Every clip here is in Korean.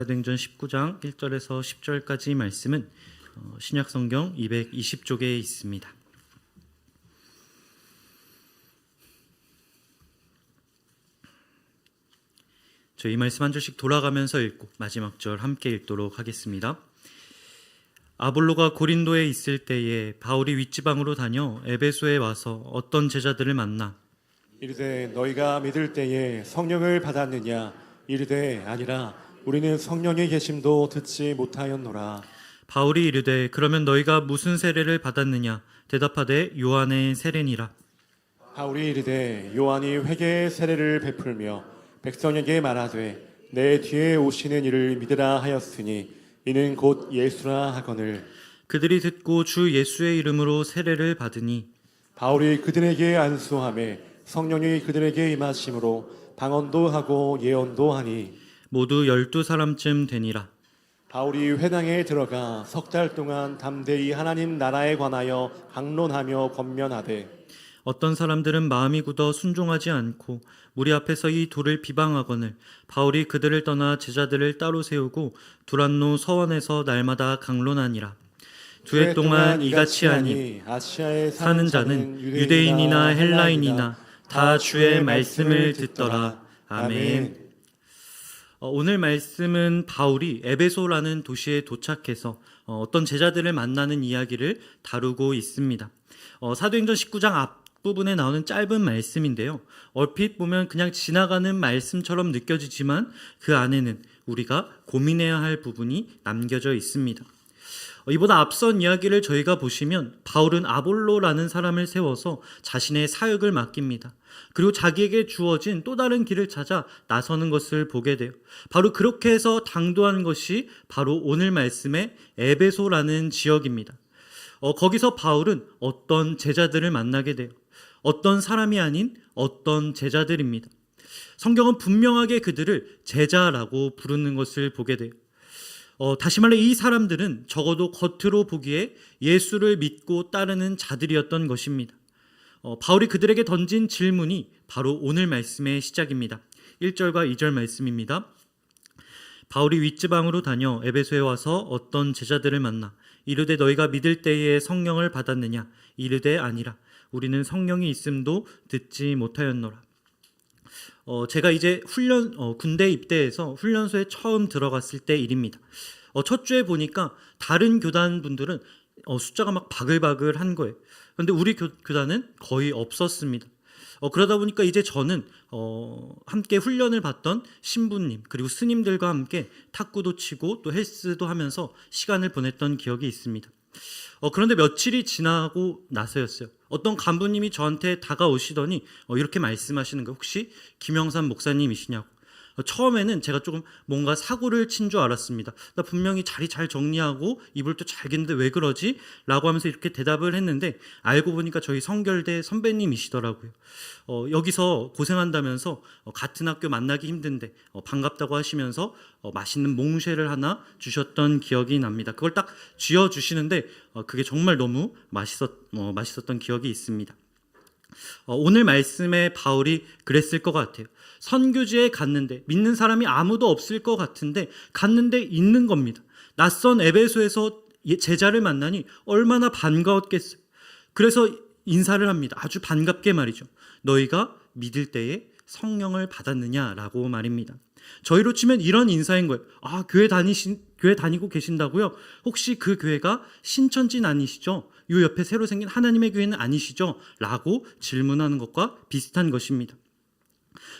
사도행전 19장 1절에서 10절까지 말씀은 신약성경 220쪽에 있습니다. 저희 말씀 한 절씩 돌아가면서 읽고 마지막 절 함께 읽도록 하겠습니다. 아볼로가 고린도에 있을 때에 바울이 윗지방으로 다녀 에베소에 와서 어떤 제자들을 만나 이르되 너희가 믿을 때에 성령을 받았느냐? 이르되 아니라 우리는 성령의 계심도 듣지 못하였노라. 바울이 이르되 그러면 너희가 무슨 세례를 받았느냐? 대답하되 요한의 세례니라. 바울이 이르되 요한이 회개의 세례를 베풀며 백성에게 말하되 내 뒤에 오시는 이를 믿으라 하였으니 이는 곧 예수라 하거늘. 그들이 듣고 주 예수의 이름으로 세례를 받으니 바울이 그들에게 안수하매 성령이 그들에게 임하심으로 방언도 하고 예언도 하니 모두 12사람쯤 되니라. 바울이 회당에 들어가 석 달 동안 담대히 하나님 나라에 관하여 강론하며 권면하되 어떤 사람들은 마음이 굳어 순종하지 않고 무리 앞에서 이 둘을 비방하거늘 바울이 그들을 떠나 제자들을 따로 세우고 두란노 서원에서 날마다 강론하니라. 두 해 동안 이같이 하니 아시아에 사는 자는 유대인이나 헬라인이나 다 주의 말씀을 듣더라. 아멘. 오늘 말씀은 바울이 에베소라는 도시에 도착해서 어떤 제자들을 만나는 이야기를 다루고 있습니다. 사도행전 19장 앞부분에 나오는 짧은 말씀인데요. 얼핏 보면 그냥 지나가는 말씀처럼 느껴지지만 그 안에는 우리가 고민해야 할 부분이 남겨져 있습니다. 이보다 앞선 이야기를 저희가 보시면 바울은 아볼로라는 사람을 세워서 자신의 사역을 맡깁니다. 그리고 자기에게 주어진 또 다른 길을 찾아 나서는 것을 보게 돼요. 바로 그렇게 해서 당도한 것이 바로 오늘 말씀의 에베소라는 지역입니다. 거기서 바울은 어떤 제자들을 만나게 돼요. 어떤 사람이 아닌 어떤 제자들입니다. 성경은 분명하게 그들을 제자라고 부르는 것을 보게 돼요. 다시 말해 이 사람들은 적어도 겉으로 보기에 예수를 믿고 따르는 자들이었던 것입니다. 바울이 그들에게 던진 질문이 바로 오늘 말씀의 시작입니다. 1절과 2절 말씀입니다. 바울이 윗지방으로 다녀 에베소에 와서 어떤 제자들을 만나 이르되 너희가 믿을 때에 성령을 받았느냐? 이르되 아니라 우리는 성령이 있음도 듣지 못하였노라. 제가 이제 군대 입대해서 훈련소에 처음 들어갔을 때 일입니다. 첫 주에 보니까 다른 교단 분들은 숫자가 막 바글바글한 거예요. 그런데 우리 교단은 거의 없었습니다. 그러다 보니까 이제 저는 함께 훈련을 받던 신부님 그리고 스님들과 함께 탁구도 치고 또 헬스도 하면서 시간을 보냈던 기억이 있습니다. 그런데 며칠이 지나고 나서였어요. 어떤 간부님이 저한테 다가오시더니 이렇게 말씀하시는 거예요. 혹시 김영삼 목사님이시냐고. 처음에는 제가 조금 뭔가 사고를 친 줄 알았습니다. 나 분명히 자리 잘 정리하고 이불도 잘 겠는데 왜 그러지? 라고 하면서 이렇게 대답을 했는데 알고 보니까 저희 성결대 선배님이시더라고요. 여기서 고생한다면서 같은 학교 만나기 힘든데 반갑다고 하시면서 맛있는 몽쉐를 하나 주셨던 기억이 납니다. 그걸 딱 쥐어주시는데 그게 정말 너무 맛있었던 기억이 있습니다. 오늘 말씀에 바울이 그랬을 것 같아요. 선교지에 갔는데 믿는 사람이 아무도 없을 것 같은데 갔는데 있는 겁니다. 낯선 에베소에서 제자를 만나니 얼마나 반가웠겠어요. 그래서 인사를 합니다. 아주 반갑게 말이죠. 너희가 믿을 때에 성령을 받았느냐라고 말입니다. 저희로 치면 이런 인사인 거예요. 교회 다니고 계신다고요? 혹시 그 교회가 신천진 아니시죠? 요 옆에 새로 생긴 하나님의 교회는 아니시죠? 라고 질문하는 것과 비슷한 것입니다.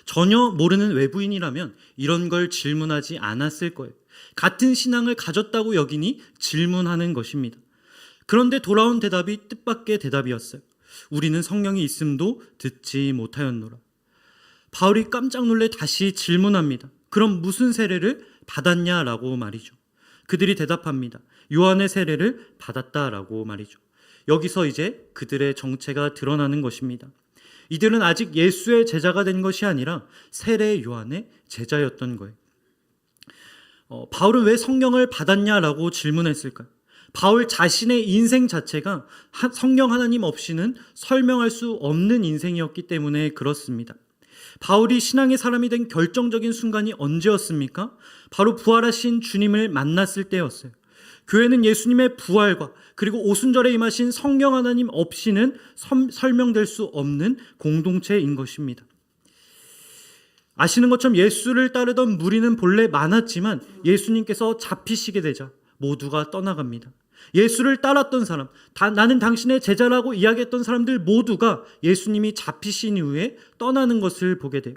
전혀 모르는 외부인이라면 이런 걸 질문하지 않았을 거예요. 같은 신앙을 가졌다고 여기니 질문하는 것입니다. 그런데 돌아온 대답이 뜻밖의 대답이었어요. 우리는 성령이 있음도 듣지 못하였노라. 바울이 깜짝 놀래 다시 질문합니다. 그럼 무슨 세례를 받았냐라고 말이죠. 그들이 대답합니다. 요한의 세례를 받았다라고 말이죠. 여기서 이제 그들의 정체가 드러나는 것입니다. 이들은 아직 예수의 제자가 된 것이 아니라 세례 요한의 제자였던 거예요. 바울은 왜 성령을 받았냐라고 질문했을까요? 바울 자신의 인생 자체가 성령 하나님 없이는 설명할 수 없는 인생이었기 때문에 그렇습니다. 바울이 신앙의 사람이 된 결정적인 순간이 언제였습니까? 바로 부활하신 주님을 만났을 때였어요. 교회는 예수님의 부활과 그리고 오순절에 임하신 성령 하나님 없이는 설명될 수 없는 공동체인 것입니다. 아시는 것처럼 예수를 따르던 무리는 본래 많았지만 예수님께서 잡히시게 되자 모두가 떠나갑니다. 예수를 따랐던 사람, 나는 당신의 제자라고 이야기했던 사람들 모두가 예수님이 잡히신 이후에 떠나는 것을 보게 돼요.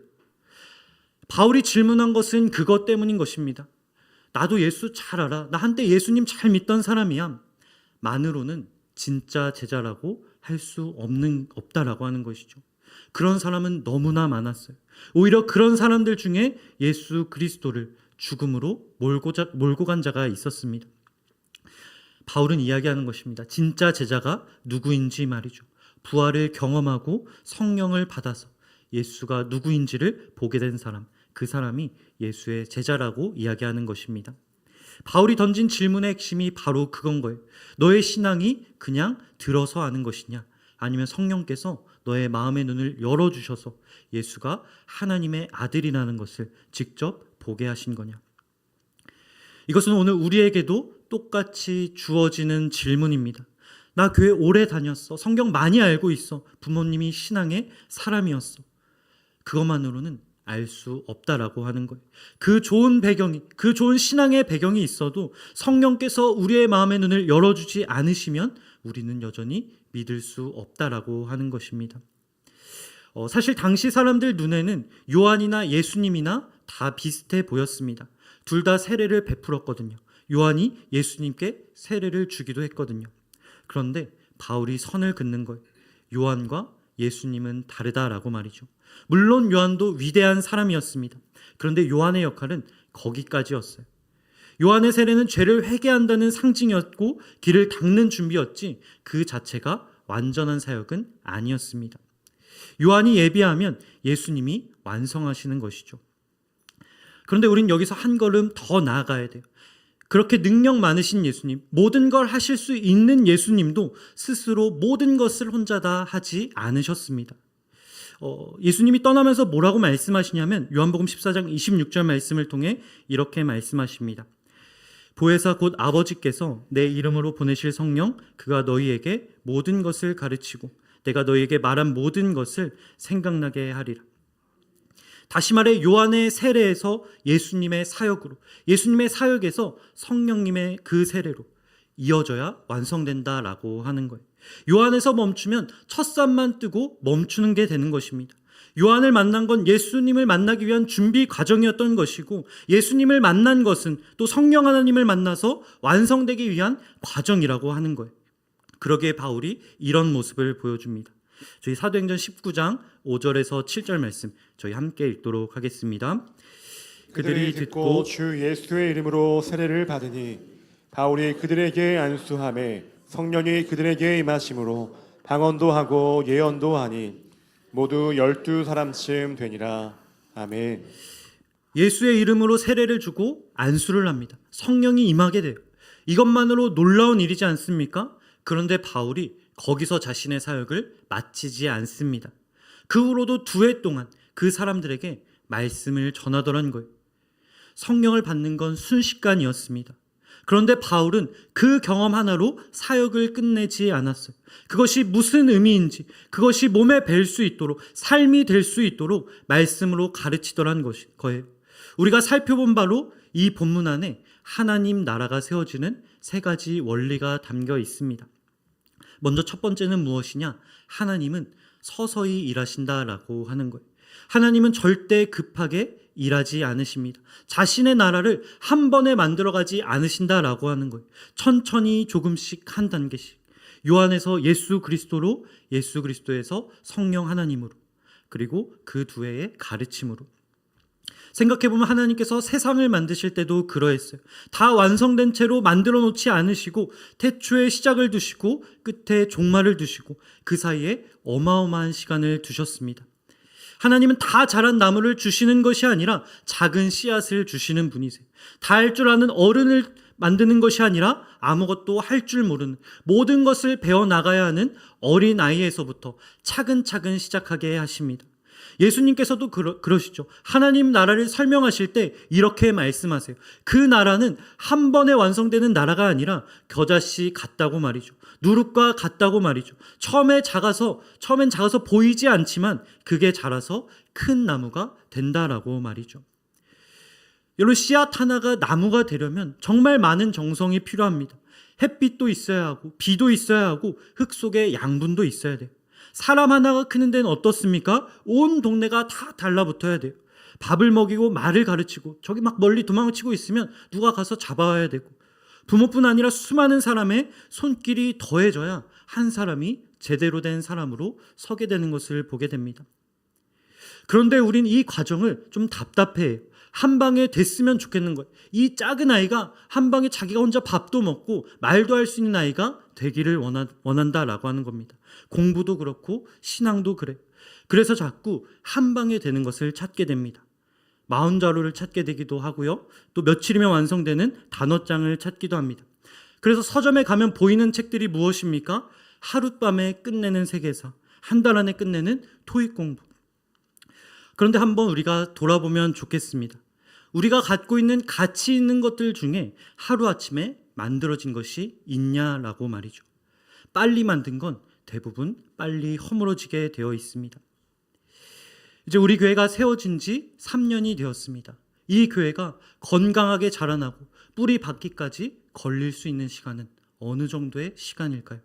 바울이 질문한 것은 그것 때문인 것입니다. 나도 예수 잘 알아. 나 한때 예수님 잘 믿던 사람이야. 만으로는 진짜 제자라고 할 수 없다라고 하는 것이죠. 그런 사람은 너무나 많았어요. 오히려 그런 사람들 중에 예수 그리스도를 죽음으로 몰고 간 자가 있었습니다. 바울은 이야기하는 것입니다. 진짜 제자가 누구인지 말이죠. 부활을 경험하고 성령을 받아서 예수가 누구인지를 보게 된 사람, 그 사람이 예수의 제자라고 이야기하는 것입니다. 바울이 던진 질문의 핵심이 바로 그건 거예요. 너의 신앙이 그냥 들어서 아는 것이냐, 아니면 성령께서 너의 마음의 눈을 열어주셔서 예수가 하나님의 아들이라는 것을 직접 보게 하신 거냐. 이것은 오늘 우리에게도 똑같이 주어지는 질문입니다. 나 교회 오래 다녔어. 성경 많이 알고 있어. 부모님이 신앙의 사람이었어. 그것만으로는 알 수 없다라고 하는 거예요. 그 좋은 신앙의 배경이 있어도 성령께서 우리의 마음의 눈을 열어주지 않으시면 우리는 여전히 믿을 수 없다라고 하는 것입니다. 사실 당시 사람들 눈에는 요한이나 예수님이나 다 비슷해 보였습니다. 둘 다 세례를 베풀었거든요. 요한이 예수님께 세례를 주기도 했거든요. 그런데 바울이 선을 긋는 거예요. 요한과 예수님은 다르다라고 말이죠. 물론 요한도 위대한 사람이었습니다. 그런데 요한의 역할은 거기까지였어요. 요한의 세례는 죄를 회개한다는 상징이었고 길을 닦는 준비였지 그 자체가 완전한 사역은 아니었습니다. 요한이 예비하면 예수님이 완성하시는 것이죠. 그런데 우린 여기서 한 걸음 더 나아가야 돼요. 그렇게 능력 많으신 예수님, 모든 걸 하실 수 있는 예수님도 스스로 모든 것을 혼자 다 하지 않으셨습니다. 예수님이 떠나면서 뭐라고 말씀하시냐면 요한복음 14장 26절 말씀을 통해 이렇게 말씀하십니다. 보혜사 곧 아버지께서 내 이름으로 보내실 성령, 그가 너희에게 모든 것을 가르치고 내가 너희에게 말한 모든 것을 생각나게 하리라. 다시 말해 요한의 세례에서 예수님의 사역으로, 예수님의 사역에서 성령님의 그 세례로 이어져야 완성된다라고 하는 거예요. 요한에서 멈추면 첫산만 뜨고 멈추는 게 되는 것입니다. 요한을 만난 건 예수님을 만나기 위한 준비 과정이었던 것이고 예수님을 만난 것은 또 성령 하나님을 만나서 완성되기 위한 과정이라고 하는 거예요. 그러기에 바울이 이런 모습을 보여줍니다. 저희 사도행전 19장 5절에서 7절 말씀 저희 함께 읽도록 하겠습니다. 그들이 듣고 주 예수의 이름으로 세례를 받으니 바울이 그들에게 안수하매 성령이 그들에게 임하심으로 방언도 하고 예언도 하니 모두 12사람쯤 되니라. 아멘. 예수의 이름으로 세례를 주고 안수를 합니다. 성령이 임하게 돼요. 이것만으로 놀라운 일이지 않습니까? 그런데 바울이 거기서 자신의 사역을 마치지 않습니다. 그 후로도 2해 동안 그 사람들에게 말씀을 전하더란 거예요. 성령을 받는 건 순식간이었습니다. 그런데 바울은 그 경험 하나로 사역을 끝내지 않았어요. 그것이 무슨 의미인지, 그것이 몸에 뵐 수 있도록, 삶이 될 수 있도록 말씀으로 가르치더란 거예요. 우리가 살펴본 바로 이 본문 안에 하나님 나라가 세워지는 3가지 원리가 담겨 있습니다. 먼저 첫 번째는 무엇이냐? 하나님은 서서히 일하신다라고 하는 거예요. 하나님은 절대 급하게 일하지 않으십니다. 자신의 나라를 한 번에 만들어가지 않으신다라고 하는 거예요. 천천히 조금씩 한 단계씩. 요한에서 예수 그리스도로, 예수 그리스도에서 성령 하나님으로, 그리고 그 2회의 가르침으로. 생각해보면 하나님께서 세상을 만드실 때도 그러했어요. 다 완성된 채로 만들어 놓지 않으시고 태초에 시작을 두시고 끝에 종말을 두시고 그 사이에 어마어마한 시간을 두셨습니다. 하나님은 다 자란 나무를 주시는 것이 아니라 작은 씨앗을 주시는 분이세요. 다 할 줄 아는 어른을 만드는 것이 아니라 아무것도 할 줄 모르는, 모든 것을 배워나가야 하는 어린아이에서부터 차근차근 시작하게 하십니다. 예수님께서도 그러시죠. 하나님 나라를 설명하실 때 이렇게 말씀하세요. 그 나라는 한 번에 완성되는 나라가 아니라 겨자씨 같다고 말이죠. 누룩과 같다고 말이죠. 처음엔 작아서 보이지 않지만 그게 자라서 큰 나무가 된다라고 말이죠. 여러분, 씨앗 하나가 나무가 되려면 정말 많은 정성이 필요합니다. 햇빛도 있어야 하고 비도 있어야 하고 흙 속에 양분도 있어야 돼요. 사람 하나가 크는 데는 어떻습니까? 온 동네가 다 달라붙어야 돼요. 밥을 먹이고 말을 가르치고 저기 막 멀리 도망치고 있으면 누가 가서 잡아와야 되고, 부모뿐 아니라 수많은 사람의 손길이 더해져야 한 사람이 제대로 된 사람으로 서게 되는 것을 보게 됩니다. 그런데 우린 이 과정을 좀 답답해해요. 한 방에 됐으면 좋겠는 거예요. 이 작은 아이가 한 방에 자기가 혼자 밥도 먹고 말도 할 수 있는 아이가 되기를 원한다라고 하는 겁니다. 공부도 그렇고 신앙도 그래. 그래서 자꾸 한 방에 되는 것을 찾게 됩니다. 마흔자루를 찾게 되기도 하고요. 또 며칠이면 완성되는 단어장을 찾기도 합니다. 그래서 서점에 가면 보이는 책들이 무엇입니까? 하룻밤에 끝내는 세계사, 한 달 안에 끝내는 토익 공부. 그런데 한번 우리가 돌아보면 좋겠습니다. 우리가 갖고 있는 가치 있는 것들 중에 하루아침에 만들어진 것이 있냐라고 말이죠. 빨리 만든 건 대부분 빨리 허물어지게 되어 있습니다. 이제 우리 교회가 세워진 지 3년이 되었습니다. 이 교회가 건강하게 자라나고 뿌리 받기까지 걸릴 수 있는 시간은 어느 정도의 시간일까요?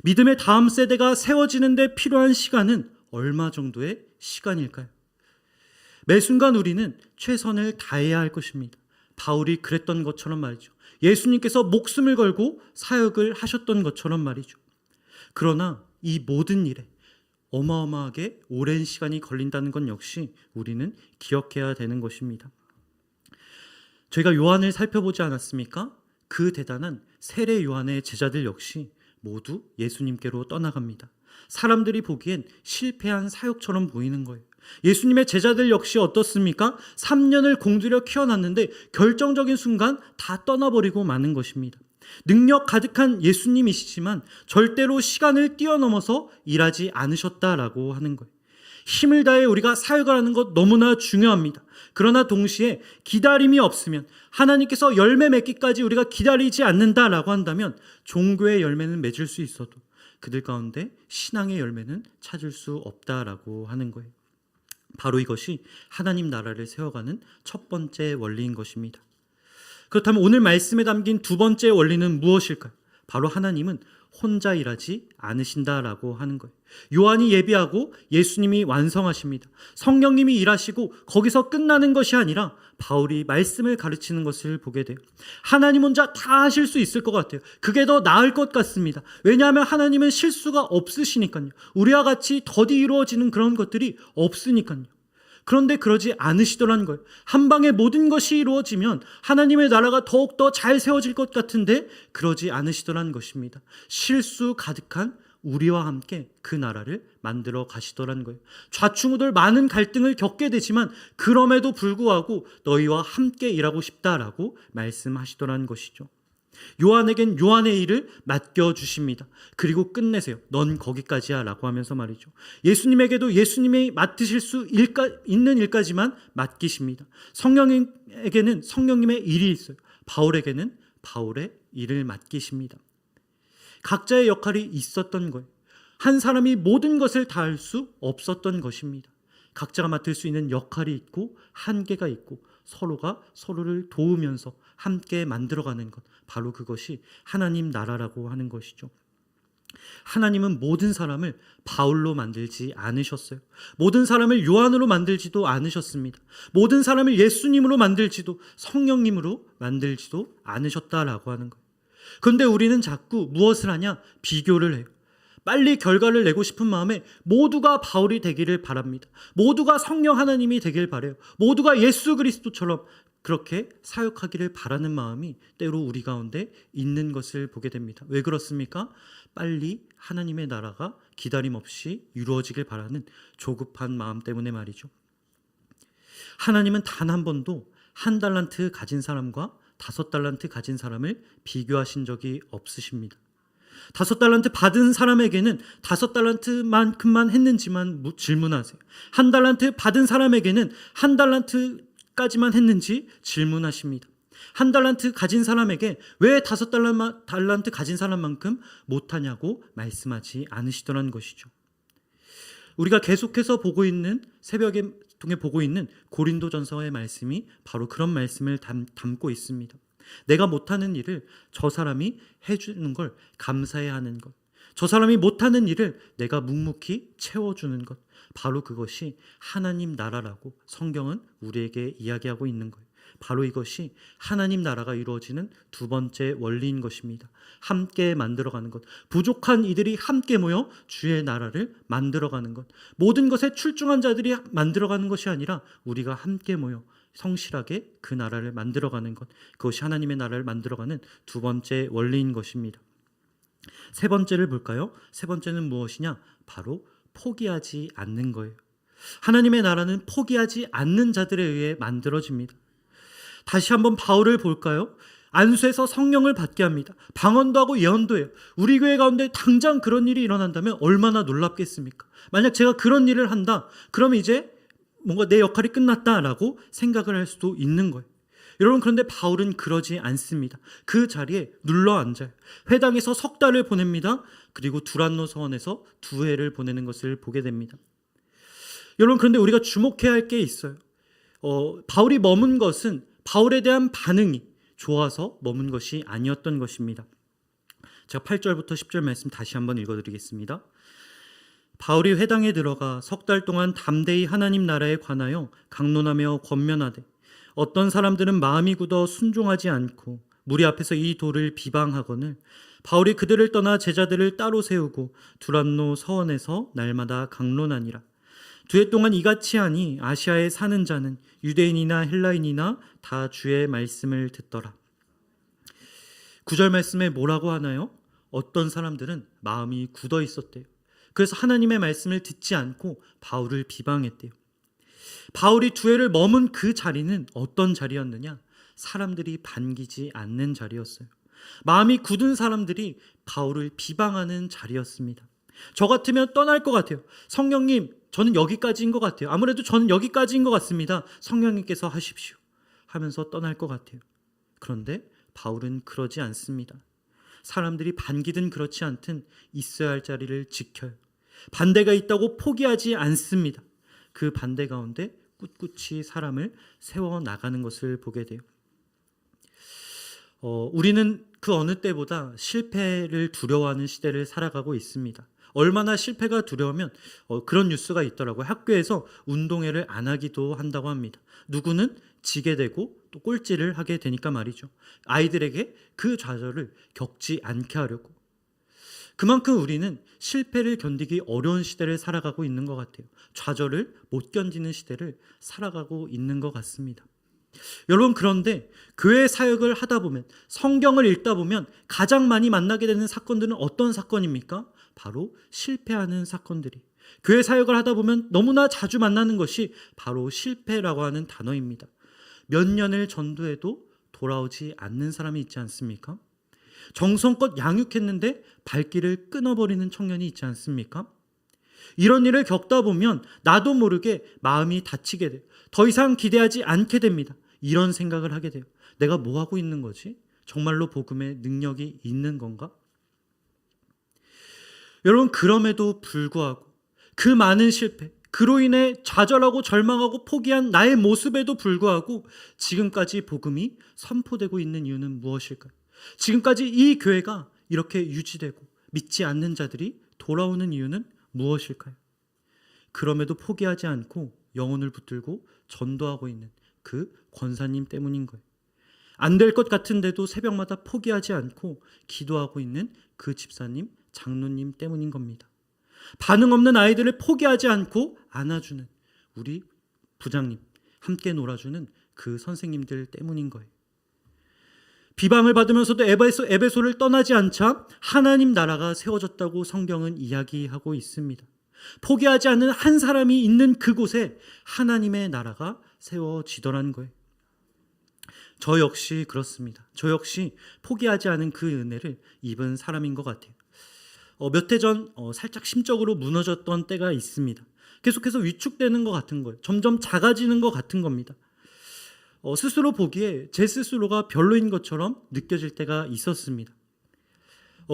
믿음의 다음 세대가 세워지는 데 필요한 시간은 얼마 정도의 시간일까요? 매 순간 우리는 최선을 다해야 할 것입니다. 바울이 그랬던 것처럼 말이죠. 예수님께서 목숨을 걸고 사역을 하셨던 것처럼 말이죠. 그러나 이 모든 일에 어마어마하게 오랜 시간이 걸린다는 건 역시 우리는 기억해야 되는 것입니다. 저희가 요한을 살펴보지 않았습니까? 그 대단한 세례 요한의 제자들 역시 모두 예수님께로 떠나갑니다. 사람들이 보기엔 실패한 사역처럼 보이는 거예요. 예수님의 제자들 역시 어떻습니까? 3년을 공들여 키워놨는데 결정적인 순간 다 떠나버리고 마는 것입니다. 능력 가득한 예수님이시지만 절대로 시간을 뛰어넘어서 일하지 않으셨다라고 하는 거예요. 힘을 다해 우리가 사역을 하는 것 너무나 중요합니다. 그러나 동시에 기다림이 없으면, 하나님께서 열매 맺기까지 우리가 기다리지 않는다라고 한다면 종교의 열매는 맺을 수 있어도 그들 가운데 신앙의 열매는 찾을 수 없다라고 하는 거예요. 바로 이것이 하나님 나라를 세워가는 첫 번째 원리인 것입니다. 그렇다면 오늘 말씀에 담긴 두 번째 원리는 무엇일까요? 바로 하나님은 혼자 일하지 않으신다라고 하는 거예요. 요한이 예비하고 예수님이 완성하십니다. 성령님이 일하시고 거기서 끝나는 것이 아니라 바울이 말씀을 가르치는 것을 보게 돼요. 하나님 혼자 다 하실 수 있을 것 같아요. 그게 더 나을 것 같습니다. 왜냐하면 하나님은 실수가 없으시니까요. 우리와 같이 더디 이루어지는 그런 것들이 없으니까요. 그런데 그러지 않으시더라는 거예요. 한 방에 모든 것이 이루어지면 하나님의 나라가 더욱더 잘 세워질 것 같은데 그러지 않으시더라는 것입니다. 실수 가득한 우리와 함께 그 나라를 만들어 가시더라는 거예요. 좌충우돌 많은 갈등을 겪게 되지만 그럼에도 불구하고 너희와 함께 일하고 싶다라고 말씀하시더라는 것이죠. 요한에겐 요한의 일을 맡겨주십니다. 그리고 끝내세요. 넌 거기까지야 라고 하면서 말이죠. 예수님에게도 예수님이 맡으실 수 있는 일까지만 맡기십니다. 성령에게는 성령님의 일이 있어요. 바울에게는 바울의 일을 맡기십니다. 각자의 역할이 있었던 거예요. 한 사람이 모든 것을 다 할 수 없었던 것입니다. 각자가 맡을 수 있는 역할이 있고 한계가 있고 서로가 서로를 도우면서 함께 만들어가는 것, 바로 그것이 하나님 나라라고 하는 것이죠. 하나님은 모든 사람을 바울로 만들지 않으셨어요. 모든 사람을 요한으로 만들지도 않으셨습니다. 모든 사람을 예수님으로 만들지도 성령님으로 만들지도 않으셨다라고 하는 거예요. 그런데 우리는 자꾸 무엇을 하냐? 비교를 해요. 빨리 결과를 내고 싶은 마음에 모두가 바울이 되기를 바랍니다. 모두가 성령 하나님이 되길 바라요. 모두가 예수 그리스도처럼 그렇게 사역하기를 바라는 마음이 때로 우리 가운데 있는 것을 보게 됩니다. 왜 그렇습니까? 빨리 하나님의 나라가 기다림 없이 이루어지길 바라는 조급한 마음 때문에 말이죠. 하나님은 단 한 번도 1달란트 가진 사람과 5달란트 가진 사람을 비교하신 적이 없으십니다. 5달란트 받은 사람에게는 5달란트만큼만 했는지만 질문하세요. 1달란트 받은 사람에게는 1달란트까지만 했는지 질문하십니다. 1달란트 가진 사람에게 왜 5달란트 가진 사람만큼 못하냐고 말씀하지 않으시더란 것이죠. 우리가 계속해서 보고 있는 새벽에 통해 보고 있는 고린도전서의 말씀이 바로 그런 말씀을 담고 있습니다. 내가 못하는 일을 저 사람이 해주는 걸 감사해야 하는 것, 저 사람이 못하는 일을 내가 묵묵히 채워주는 것, 바로 그것이 하나님 나라라고 성경은 우리에게 이야기하고 있는 거예요. 바로 이것이 하나님 나라가 이루어지는 두 번째 원리인 것입니다. 함께 만들어가는 것, 부족한 이들이 함께 모여 주의 나라를 만들어가는 것, 모든 것에 출중한 자들이 만들어가는 것이 아니라 우리가 함께 모여 성실하게 그 나라를 만들어가는 것, 그것이 하나님의 나라를 만들어가는 두 번째 원리인 것입니다. 세 번째를 볼까요? 세 번째는 무엇이냐? 바로 포기하지 않는 거예요. 하나님의 나라는 포기하지 않는 자들에 의해 만들어집니다. 다시 한번 바울을 볼까요? 안수에서 성령을 받게 합니다. 방언도 하고 예언도 해요. 우리 교회 가운데 당장 그런 일이 일어난다면 얼마나 놀랍겠습니까? 만약 제가 그런 일을 한다, 그러면 이제 뭔가 내 역할이 끝났다라고 생각을 할 수도 있는 거예요. 여러분, 그런데 바울은 그러지 않습니다. 그 자리에 눌러 앉아요. 회당에서 석 달을 보냅니다. 그리고 두란노 서원에서 2해를 보내는 것을 보게 됩니다. 여러분, 그런데 우리가 주목해야 할 게 있어요. 바울이 머문 것은 바울에 대한 반응이 좋아서 머문 것이 아니었던 것입니다. 제가 8절부터 10절 말씀 다시 한번 읽어드리겠습니다. 바울이 회당에 들어가 석 달 동안 담대히 하나님 나라에 관하여 강론하며 권면하되 어떤 사람들은 마음이 굳어 순종하지 않고 무리 앞에서 이 도를 비방하거늘 바울이 그들을 떠나 제자들을 따로 세우고 두란노 서원에서 날마다 강론하니라. 2해 동안 이같이 하니 아시아에 사는 자는 유대인이나 헬라인이나 다 주의 말씀을 듣더라. 9절 말씀에 뭐라고 하나요? 어떤 사람들은 마음이 굳어 있었대요. 그래서 하나님의 말씀을 듣지 않고 바울을 비방했대요. 바울이 2해를 머문 그 자리는 어떤 자리였느냐? 사람들이 반기지 않는 자리였어요. 마음이 굳은 사람들이 바울을 비방하는 자리였습니다. 저 같으면 떠날 것 같아요. 성령님, 저는 여기까지인 것 같아요. 아무래도 저는 여기까지인 것 같습니다. 성령님께서 하십시오 하면서 떠날 것 같아요. 그런데 바울은 그러지 않습니다. 사람들이 반기든 그렇지 않든 있어야 할 자리를 지켜요. 반대가 있다고 포기하지 않습니다. 그 반대 가운데 꿋꿋이 사람을 세워나가는 것을 보게 돼요. 우리는 그 어느 때보다 실패를 두려워하는 시대를 살아가고 있습니다. 얼마나 실패가 두려우면 그런 뉴스가 있더라고요. 학교에서 운동회를 안 하기도 한다고 합니다. 누구는 지게 되고 또 꼴찌를 하게 되니까 말이죠. 아이들에게 그 좌절을 겪지 않게 하려고. 그만큼 우리는 실패를 견디기 어려운 시대를 살아가고 있는 것 같아요. 좌절을 못 견디는 시대를 살아가고 있는 것 같습니다. 여러분, 그런데 교회 사역을 하다 보면, 성경을 읽다 보면 가장 많이 만나게 되는 사건들은 어떤 사건입니까? 바로 실패하는 사건들이. 교회 사역을 하다 보면 너무나 자주 만나는 것이 바로 실패라고 하는 단어입니다. 몇 년을 전도해도 돌아오지 않는 사람이 있지 않습니까? 정성껏 양육했는데 발길을 끊어버리는 청년이 있지 않습니까? 이런 일을 겪다 보면 나도 모르게 마음이 다치게 돼요. 더 이상 기대하지 않게 됩니다. 이런 생각을 하게 돼요. 내가 뭐 하고 있는 거지? 정말로 복음의 능력이 있는 건가? 여러분, 그럼에도 불구하고 그 많은 실패, 그로 인해 좌절하고 절망하고 포기한 나의 모습에도 불구하고 지금까지 복음이 선포되고 있는 이유는 무엇일까요? 지금까지 이 교회가 이렇게 유지되고 믿지 않는 자들이 돌아오는 이유는 무엇일까요? 그럼에도 포기하지 않고 영혼을 붙들고 전도하고 있는 그 권사님 때문인 거예요. 안 될 것 같은데도 새벽마다 포기하지 않고 기도하고 있는 그 집사님, 장로님 때문인 겁니다. 반응 없는 아이들을 포기하지 않고 안아주는 우리 부장님, 함께 놀아주는 그 선생님들 때문인 거예요. 비방을 받으면서도 에베소를 떠나지 않자 하나님 나라가 세워졌다고 성경은 이야기하고 있습니다. 포기하지 않는 한 사람이 있는 그곳에 하나님의 나라가 세워지더라는 거예요. 저 역시 그렇습니다. 저 역시 포기하지 않은 그 은혜를 입은 사람인 것 같아요. 몇 해 전 살짝 심적으로 무너졌던 때가 있습니다. 계속해서 위축되는 것 같은 거예요. 점점 작아지는 것 같은 겁니다. 스스로 보기에 제 스스로가 별로인 것처럼 느껴질 때가 있었습니다.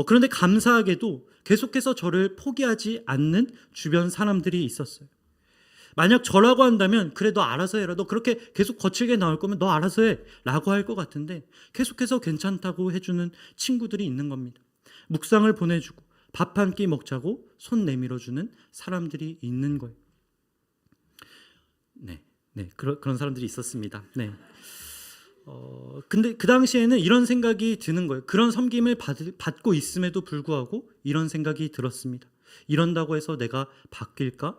그런데 감사하게도 계속해서 저를 포기하지 않는 주변 사람들이 있었어요. 만약 저라고 한다면 그래 너 알아서 해라, 너 그렇게 계속 거칠게 나올 거면 너 알아서 해 라고 할 것 같은데 계속해서 괜찮다고 해주는 친구들이 있는 겁니다. 묵상을 보내주고 밥 한 끼 먹자고 손 내밀어주는 사람들이 있는 거예요. 네, 그런 사람들이 있었습니다. 네. 근데 그 당시에는 이런 생각이 드는 거예요. 그런 섬김을 받고 있음에도 불구하고 이런 생각이 들었습니다. 이런다고 해서 내가 바뀔까?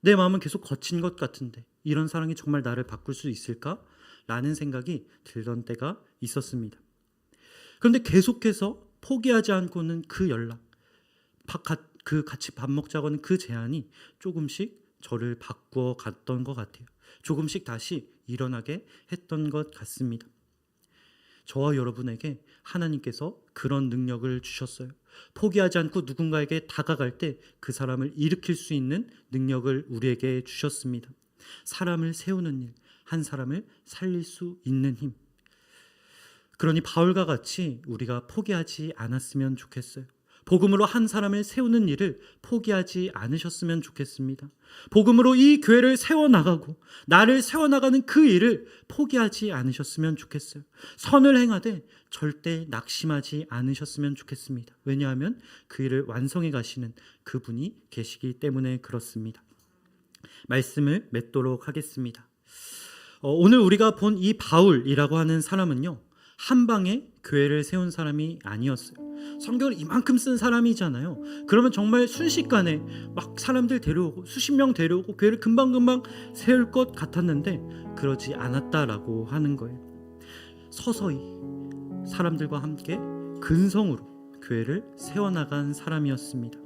내 마음은 계속 거친 것 같은데 이런 사랑이 정말 나를 바꿀 수 있을까? 라는 생각이 들던 때가 있었습니다. 그런데 계속해서 포기하지 않고는 그 연락, 같이 밥 먹자고 하는 그 제안이 조금씩 저를 바꾸어 갔던 것 같아요. 조금씩 다시 일어나게 했던 것 같습니다. 저와 여러분에게 하나님께서 그런 능력을 주셨어요. 포기하지 않고 누군가에게 다가갈 때 그 사람을 일으킬 수 있는 능력을 우리에게 주셨습니다. 사람을 세우는 일, 한 사람을 살릴 수 있는 힘. 그러니 바울과 같이 우리가 포기하지 않았으면 좋겠어요. 복음으로 한 사람을 세우는 일을 포기하지 않으셨으면 좋겠습니다. 복음으로 이 교회를 세워나가고 나를 세워나가는 그 일을 포기하지 않으셨으면 좋겠어요. 선을 행하되 절대 낙심하지 않으셨으면 좋겠습니다. 왜냐하면 그 일을 완성해 가시는 그분이 계시기 때문에 그렇습니다. 말씀을 맺도록 하겠습니다. 오늘 우리가 본 이 바울이라고 하는 사람은요, 한 방에 교회를 세운 사람이 아니었어요. 성경을 이만큼 쓴 사람이잖아요. 그러면 정말 순식간에 막 사람들 데려오고 수십 명 데려오고 교회를 금방금방 세울 것 같았는데 그러지 않았다라고 하는 거예요. 서서히 사람들과 함께 근성으로 교회를 세워나간 사람이었습니다.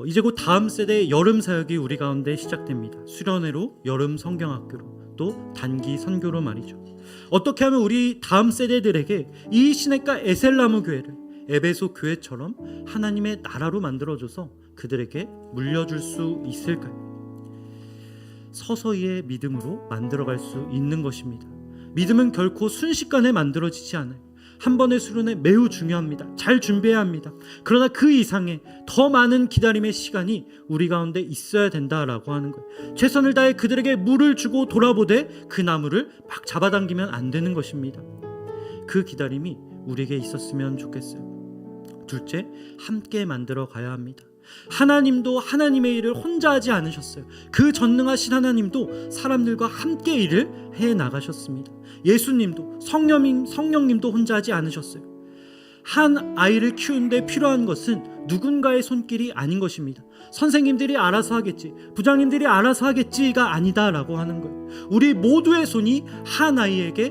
이제 곧 다음 세대의 여름 사역이 우리 가운데 시작됩니다. 수련회로, 여름 성경학교로, 또 단기 선교로 말이죠. 어떻게 하면 우리 다음 세대들에게 이 시냇가 에셀나무 교회를 에베소 교회처럼 하나님의 나라로 만들어줘서 그들에게 물려줄 수 있을까요? 서서히의 믿음으로 만들어갈 수 있는 것입니다. 믿음은 결코 순식간에 만들어지지 않아요. 한 번의 수련회 매우 중요합니다. 잘 준비해야 합니다. 그러나 그 이상의 더 많은 기다림의 시간이 우리 가운데 있어야 된다라고 하는 거예요. 최선을 다해 그들에게 물을 주고 돌아보되 그 나무를 막 잡아당기면 안 되는 것입니다. 그 기다림이 우리에게 있었으면 좋겠어요. 둘째, 함께 만들어 가야 합니다. 하나님도 하나님의 일을 혼자 하지 않으셨어요. 그 전능하신 하나님도 사람들과 함께 일을 해 나가셨습니다. 예수님도 성령님도 혼자 하지 않으셨어요. 한 아이를 키우는데 필요한 것은 누군가의 손길이 아닌 것입니다. 선생님들이 알아서 하겠지, 부장님들이 알아서 하겠지가 아니다라고 하는 거예요. 우리 모두의 손이 한 아이에게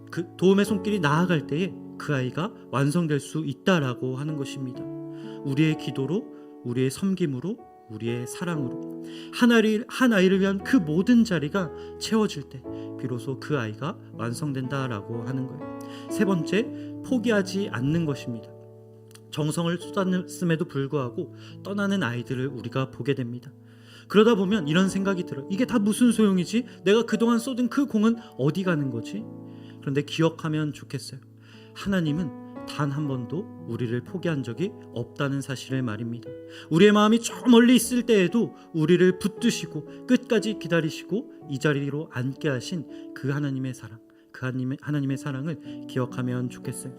그 도움의 손길이 나아갈 때에 그 아이가 완성될 수 있다라고 하는 것입니다. 우리의 기도로, 우리의 섬김으로, 우리의 사랑으로 한 아이를 위한 그 모든 자리가 채워질 때 비로소 그 아이가 완성된다라고 하는 거예요. 세 번째, 포기하지 않는 것입니다. 정성을 쏟았음에도 불구하고 떠나는 아이들을 우리가 보게 됩니다. 그러다 보면 이런 생각이 들어요. 이게 다 무슨 소용이지? 내가 그동안 쏟은 그 공은 어디 가는 거지? 그런데 기억하면 좋겠어요. 하나님은 단 한 번도 우리를 포기한 적이 없다는 사실을 말입니다. 우리의 마음이 저 멀리 있을 때에도 우리를 붙드시고 끝까지 기다리시고 이 자리로 앉게 하신 그 하나님의 사랑, 그 하나님의 사랑을 기억하면 좋겠어요.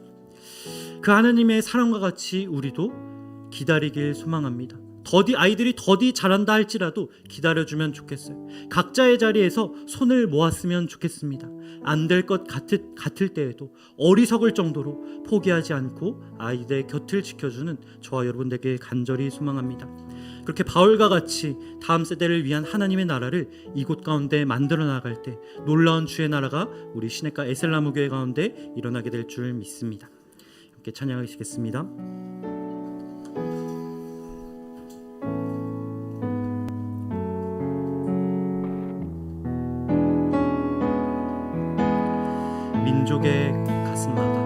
그 하나님의 사랑과 같이 우리도 기다리길 소망합니다. 아이들이 더디 잘한다 할지라도 기다려주면 좋겠어요. 각자의 자리에서 손을 모았으면 좋겠습니다. 안 될 것 같을 때에도 어리석을 정도로 포기하지 않고 아이들의 곁을 지켜주는 저와 여러분들에게 간절히 소망합니다. 그렇게 바울과 같이 다음 세대를 위한 하나님의 나라를 이곳 가운데 만들어 나갈 때 놀라운 주의 나라가 우리 시냇가 에셀나무 교회 가운데 일어나게 될 줄 믿습니다. 함께 찬양하시겠습니다. 민족의 가슴마다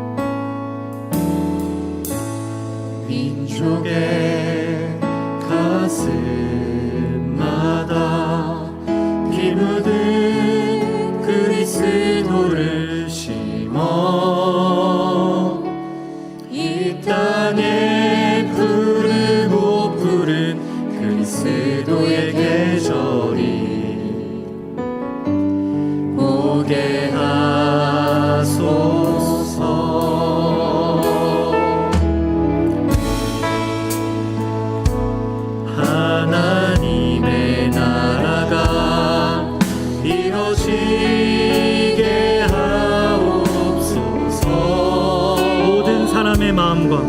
민족의 가슴마다 피 묻은 그리스도를 심어 이 땅에 푸르고 푸른 그리스도의 계절이 오게 하소서. 하나님의 나라가 이루어지게 하옵소서. 모든 사람의 마음과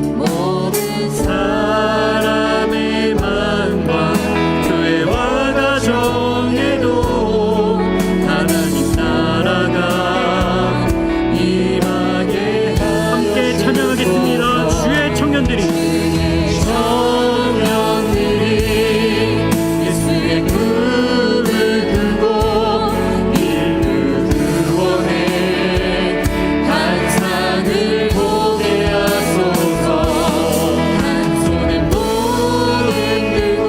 교회와 가정에도 하나님 나라가 임하게 함께 찬양하겠습니다. 주의 청년들이 예수의 꿈을 꾸고 인류 구원의 환상을 보게 하소서. 한 손엔 복을 들고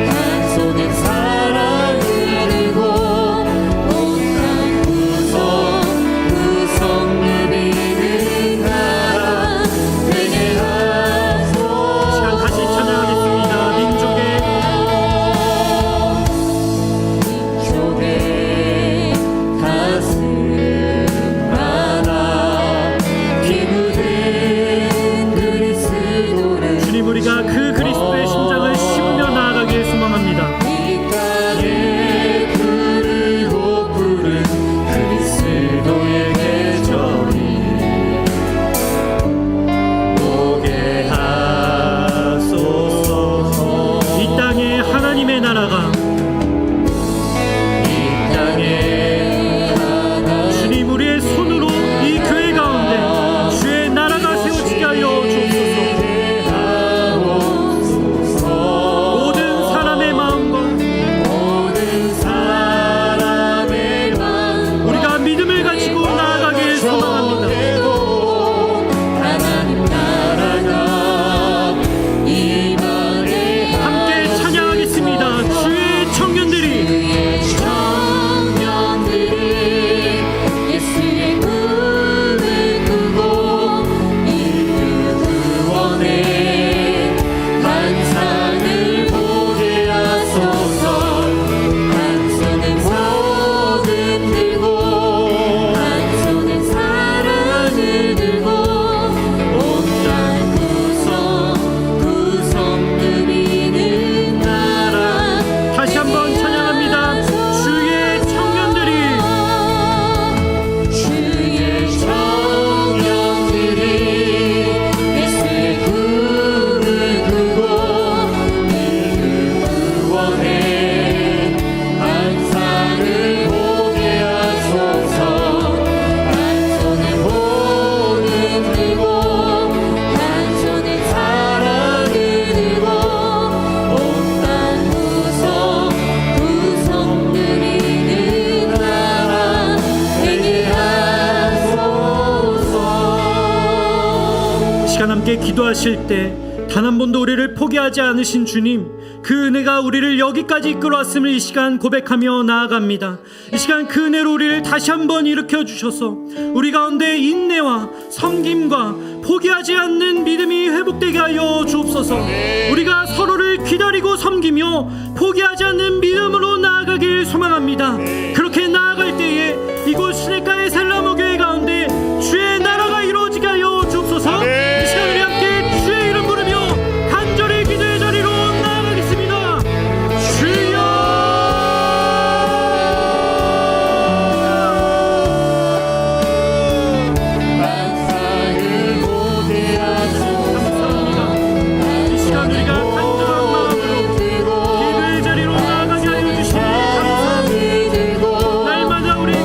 한 손엔 사랑을 들고 온 땅 구성 누비는 나라 되게 하소서. 시간 다시 찬양하겠습니다. 민족의 가슴마다 피 묻은 그리스도를 주님, 우리가 그 그리스도의 심장을 씹으며 나아가길 소망합니다. 이 땅에 푸르고 푸른 그리스도의 계절이 오게 하소서. 이 땅에 하나님의 나라가 주님, 우리의 손으로 이 교회 가운데 주의 나라가 세워지게 하여 주옵소서. 모든 사람의 마음과 우리가 믿음을 가지고 나아가길 소망합니다. 함께 찬양하겠습니다. 주의 청년들이 예수의 꿈을 꾸고 인류 구원의 환상을 보게 하소서. 한 손엔 복을 들고 한 손엔 사랑을 들고 온 땅 구성 누비는 나라. 다시 한번 찬양합니다. 주의 청년들이 예수의 꿈을 꾸고 인류 구원의 환상을 보게 하소서. 한 손에 복을 들고 한 손에 사랑을 들고 온 땅 구성 누리는 나라 되게 하소서. 시간 함께 기도하실 때 단 한 번도 우리를 포기하지 않으신 주님, 그 은혜가 우리를 여기까지 이끌어왔음을 이 시간 고백하며 나아갑니다. 이 시간 그 은혜로 우리를 다시 한번 일으켜 주셔서 우리 가운데 인내와 섬김과 포기하지 않는 믿음이 회복되게 하여 주옵소서. 우리가 서로를 기다리고 섬기며 포기하지 않는 믿음으로 나아가길 소망합니다. 그렇게 나아갈 때에 이곳 시냇가의 셀라모교회 가운데 주의 나라가 이루어지게 하여 주옵소서. 이 시간 우리 함께 주의 이름 부르며 간절히 기도의 자리로 나아가겠습니다. 주여, 환상을 보게 감사합니다. 이 시간 우리가 간절한 마음으로 기도의 자리로 나아가게 하여 주시니 감사합니다. 날마다 우리에게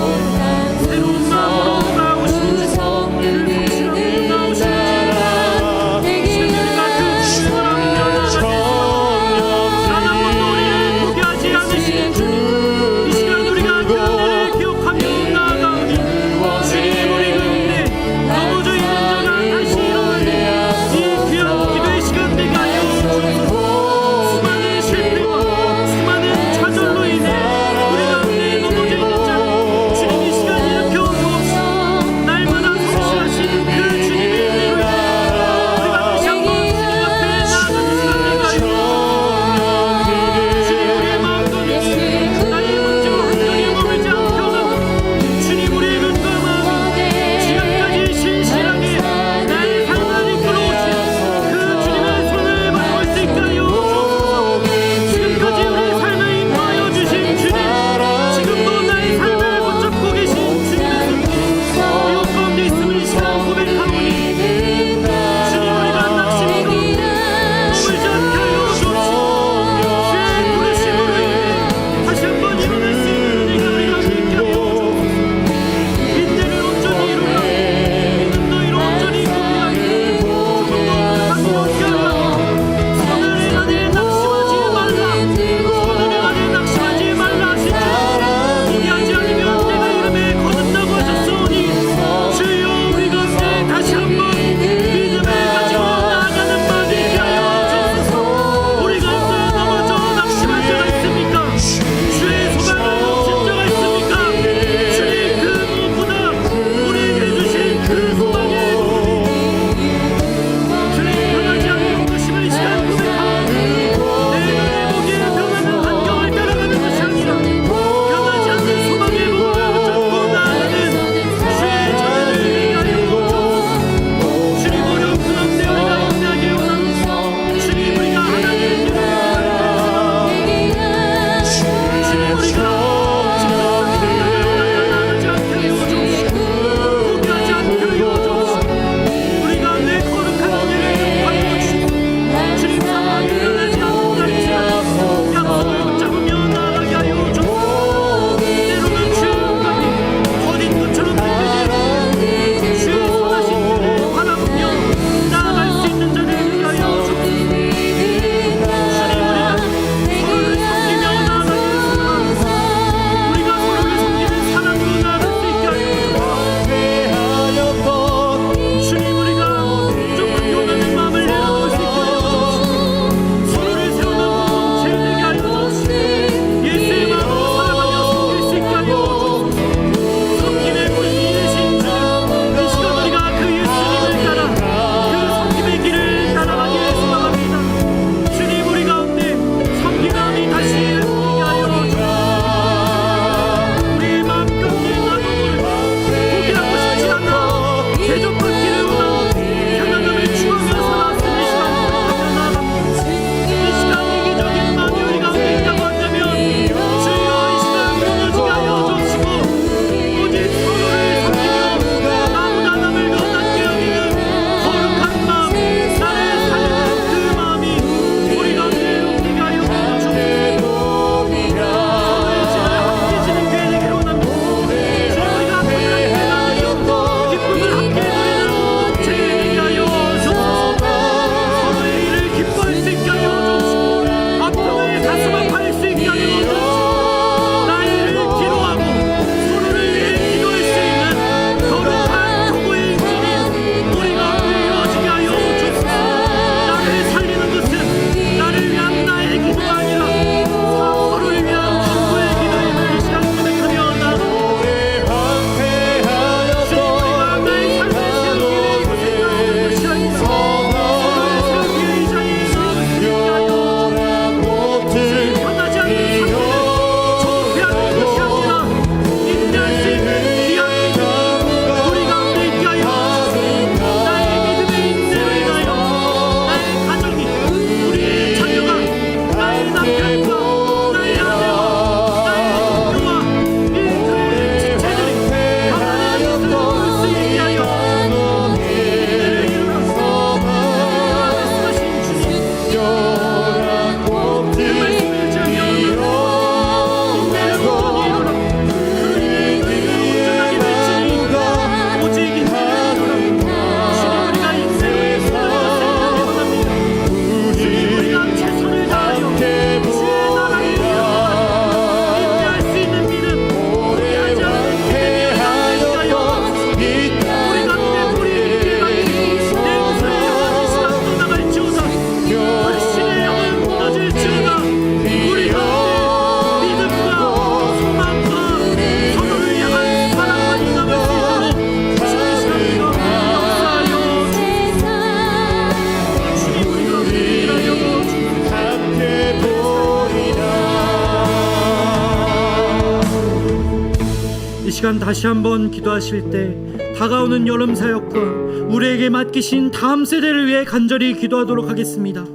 시간 다시 한번 기도하실 때 다가오는 여름 사역과 우리에게 맡기신 다음 세대를 위해 간절히 기도하도록 하겠습니다.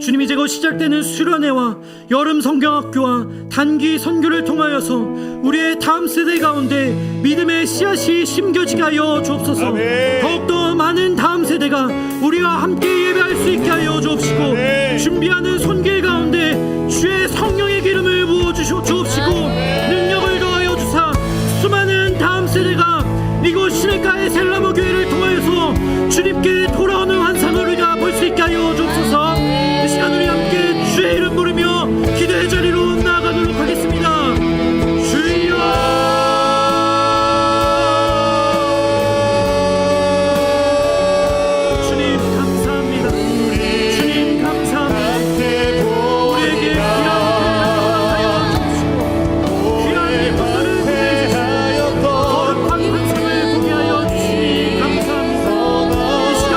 주님이 곧 시작되는 수련회와 여름 성경학교와 단기 선교를 통하여서 우리의 다음 세대 가운데 믿음의 씨앗이 심겨지게 하여 주옵소서. 아멘. 더욱더 많은 다음 세대가 우리와 함께 예배할 수 있게 하여 주옵시고, 아멘. 준비하는 손길 가운데 주의 성령의 기름을 부어 주옵시고 능력을 더하여 주사 수많은 다음 세대가 이곳 시냇가의 셀라모 교회를 통하여서 주님께 돌아오는 환상을 우리가 볼 수 있게 하여 주옵소서. 이 시간 우리 함께 주의 이름 부르며 기도의 자리로 나아가도록 하겠습니다. 주여, 주님 감사합니다. 주님 감사합니다. 우리에게 귀한 은혜를 주시고 귀한 것들을 보내주시고 거룩한 환상을 보게 하여 주시니 감사합니다. 이 시간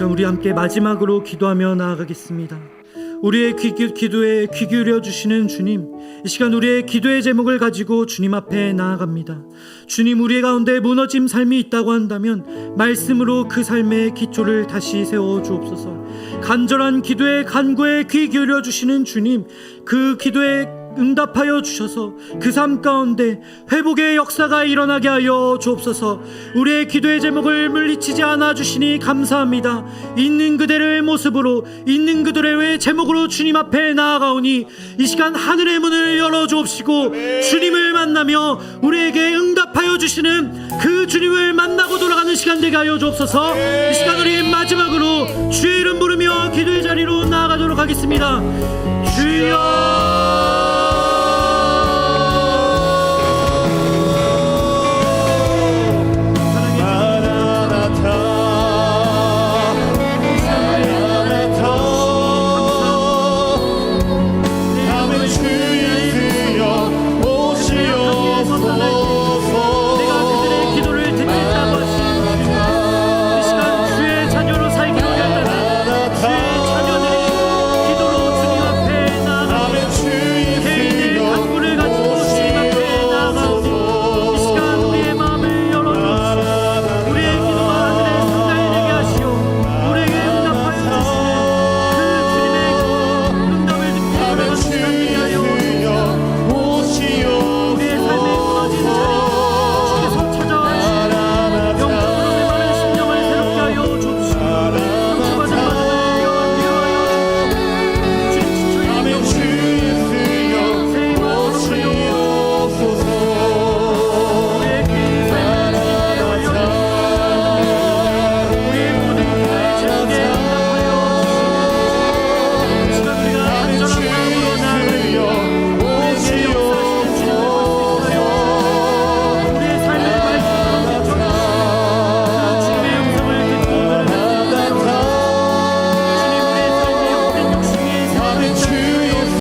시간 우리 함께 마지막으로 기도하며 나아가겠습니다. 우리의 기도에 귀 기울여 주시는 주님, 이 시간 우리의 기도의 제목을 가지고 주님 앞에 나아갑니다. 주님, 우리 가운데 무너진 삶이 있다고 한다면 말씀으로 그 삶의 기초를 다시 세워 주옵소서. 간절한 기도에 간구에 귀 기울여 주시는 주님, 그 기도에 응답하여 주셔서 그 삶 가운데 회복의 역사가 일어나게 하여 주옵소서. 우리의 기도의 제목을 물리치지 않아 주시니 감사합니다. 있는 그대로의 모습으로 있는 그대로의 제목으로 주님 앞에 나아가오니 이 시간 하늘의 문을 열어 주옵시고 주님을 만나며 우리에게 응답하여 주시는 그 주님을 만나고 돌아가는 시간 되게 하여 주옵소서. 이 시간 우리 마지막으로 주의 이름 부르며 기도의 자리로 나아가도록 하겠습니다. 주여